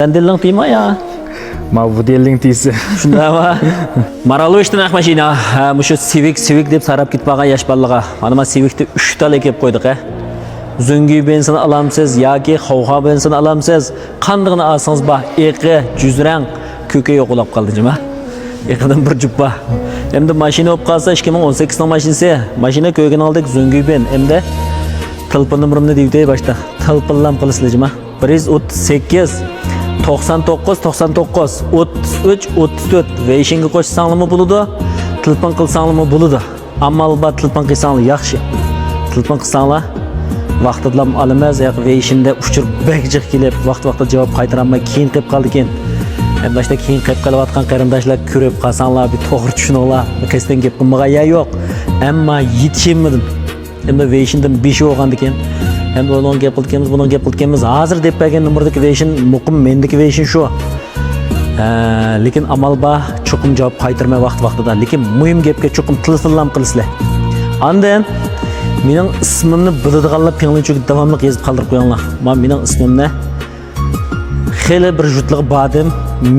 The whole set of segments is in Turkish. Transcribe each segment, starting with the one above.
Sen dilin kıyma ya. Ma bu dilin tisi. Şunda ama. Maralı işte nak maşina. Şu Civic deb sarap gitmagan yaş balığa. Hanıma Civic'te 3 tane ekip koyduk ha. Züngü benzin alamsız, yaki xavxa benzin alamsız. Qandığını alsanız bah, eqi, cüzrang, köke yo'qolab qoldi jima. Eqidan bir juppa. Endi mashina olib qolsa 2018 ning mashinasi. Mashina ko'ygan oldik Züngü ben. Endi telefon numarimni deydi boshda. Telefonlam qilisizlar jima. 138 99 33 34 ve işinge qo'shsanglarmi bo'ladi, telefon qilsanglarmi bo'ladi. Ammo albatta telefon qilsanglar yaxshi. Telefon qilsanglar vaqtida olamiz, ve işinde uçurib bekjiq kelib, vaqt-vaqtida javob qaytaramay keyin qilib qoldi ekan. Endi boshda keyin qilib qolayotgan qarindoshlar ko'rib qolsanglar, bir to'g'ri tushuninglar. Qisdan gap qilmagan ya yo'q. Ammo yetishmadim. Endi ve işinden 5 bo'lgan ekan. Hem onun gap qilganmiz, bunun gap qilganmiz. Hozir deb bergan nomerdagi version muqim mendagi version shu. Lekin amal ba chuqum javob qaytarmay vaqt-vaqtida. Lekin muhim gapga chuqum telefonlam qilisizlar. Andan mening ismimni biladiganlar pinglingchuk davomli yozib qoldirib qo'yinglar. Mening ismimni xeli bir jutliq badim,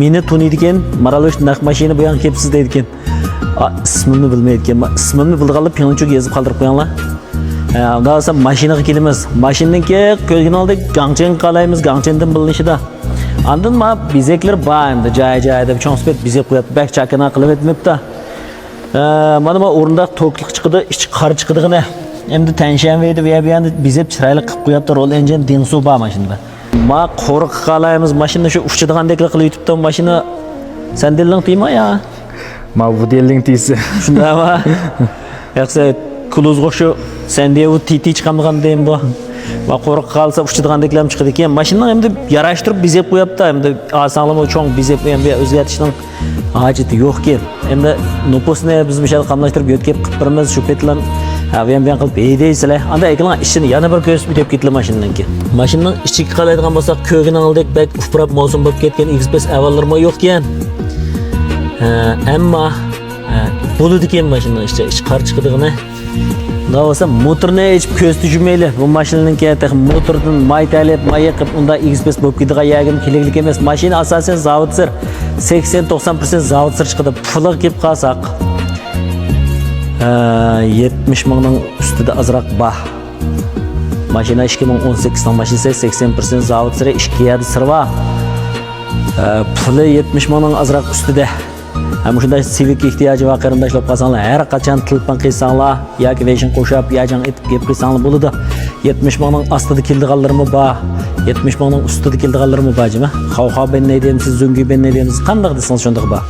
meni tuniydigan Maralosh naq mashina bu yoqqa kelibsiz deydigan. İsmimni bilmaydigan, ismimni biladiganlar pinglingchuk yozib qoldirib qo'yinglar. Ondan sonra maşinaga kelamiz. Mashinanki ko'rgan oldik, gangchen qalaymiz, gangchendan bilinishida. Andan ma bizeklar bor endi, joy-joyda cho'ngspet bizek qo'yib, bak chakana qilib etmabdi. Mana bu o'rinda to'kliq chiqdi, ichi qari chiqdigini. Endi tanshanveydi va bu yerda bizep chiroyli qilib qo'yapti, rol engine dinsu bor mashinada. Ma qo'riq qalaymiz, mashina shu uchidigandeklar qilib yutibdi, mashina sen dilling tiyma ya. Ma bu dilin tisi. Shundami? Yaxshi Kuluzga şu sen diye bu titi çıkamıgan deyim bu. Ve korku kalsa uçtuğandaklarım çıkdı ki maşından hem de yaraştırıp bize koyup da hem de asanlama çok bize hem de özgürtüşten acıtı yok ki. Hem de nüfusunu biz bir şey kamlaştırıp götkep kıpırmız şüphetilen ben kılıp iyi değilse anda ekran işini yana bir göz bitip gitti maşından ki. Maşından işçi kalaydıgan bolsak kögün aldık bek uprap mosum bolup ketken X5 avalarma yok ki. Ama bulu diken maşından işte iç kar çıkdığını. Daha olsa motorunu hiç köz düşürmeyli. Bu maşinanın ki motordan may talep, may yakıp onda X5 bolup gidiğe yagim keleglik emas. Maşina asasen zavod 80-90% zavod çıkdı. Pulak kep qalsak 70 mingning ustida azroq bah. Maşina 2018 ning mashinasi 80% zavod sira ishga yadi sirva. Puli 70 mingning azroq ustida. Hem şunda Civic ihtiyacı var qarindoshlar qolsanglar, her qachon telefon qilsanglar yoki version qo'shib, yajan etib gap qilsanglar bo'ladi. 70 mingning ostida keldiganlarimi bor, 70 mingning ustida keldiganlarimi bor jima. Xavxa ben ne deymiz, Züngü ben ne deymiz, qanday desangiz shunday bor.